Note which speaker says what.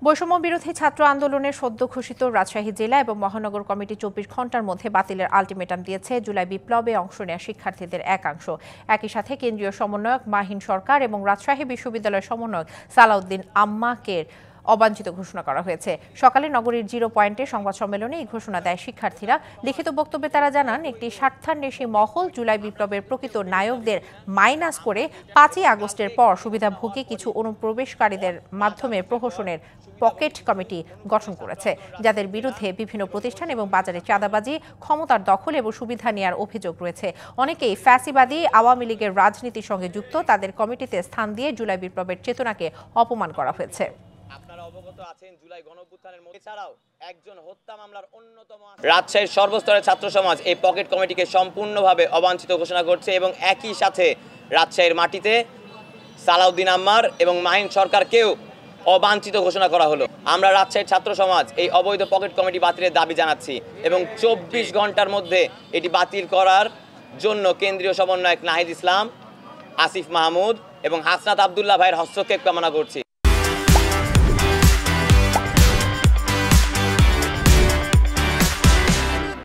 Speaker 1: বৈষম্য বিরোধী ছাত্র আন্দোলনের সদ্য ঘোষিত রাজশাহী জেলা এবং মহানগর কমিটি ২৪ ঘণ্টার মধ্যে বাতিলের আলটিমেটাম দিয়েছে জুলাই বিপ্লবে অংশ নেওয়া শিক্ষার্থীদের একাংশ। একই সাথে কেন্দ্রীয় সমন্বয়ক মাহিন সরকার এবং রাজশাহী বিশ্ববিদ্যালয়ের সমন্বয়ক সালাউদ্দিন আম্মাকে অবাঞ্ছিত ঘোষণা করা হয়েছে। সকালে নগরীর জিরো পয়েন্টে সংবাদ সম্মেলনে এই ঘোষণা দেয় শিক্ষার্থীরা। লিখিত বক্তব্যে তারা জানান, একটি স্বার্থান্বেষী মহল জুলাই বিপ্লবের প্রকৃত নায়কদের মাইনাস করে ৫ই আগস্টের পর সুবিধাভোগী কিছু অনুপ্রবেশকারীদের মাধ্যমে প্রহসনের পকেট কমিটি গঠন করেছে, যাদের বিরুদ্ধে বিভিন্ন প্রতিষ্ঠান এবং বাজারে চাঁদাবাজি, ক্ষমতার দখল এবং সুবিধা নেওয়ার অভিযোগ রয়েছে। অনেকেই ফ্যাসিবাদী আওয়ামী লীগের রাজনীতির সঙ্গে যুক্ত। তাদের কমিটিতে স্থান দিয়ে জুলাই বিপ্লবের চেতনাকে অপমান করা হয়েছে।
Speaker 2: আপনারা অবগত আছেন, জুলাই গণঅভ্যুত্থানের মধ্যে ছাড়াও একজন হত্যা মামলার অন্যতম রাজশাহীর সর্বস্তরের ছাত্র সমাজ এই পকেট কমিটিকে সম্পূর্ণভাবে অবাঞ্ছিত ঘোষণা করছে এবং একই সাথে রাজশাহীর মাটিতে সালাউদ্দিন আম্মার এবং মাহিন সরকারকেও অবাঞ্ছিত ঘোষণা করা হলো। আমরা রাজশাহীর ছাত্র সমাজ এই অবৈধ পকেট কমিটি বাতিলের দাবি জানাচ্ছি এবং ২৪ ঘন্টার মধ্যে এটি বাতিল করার জন্য কেন্দ্রীয় সমন্বয়ক নাহিদ ইসলাম, আসিফ মাহমুদ এবং হাসনাত আবদুল্লাহ ভাইয়ের হস্তক্ষেপ কামনা করছি।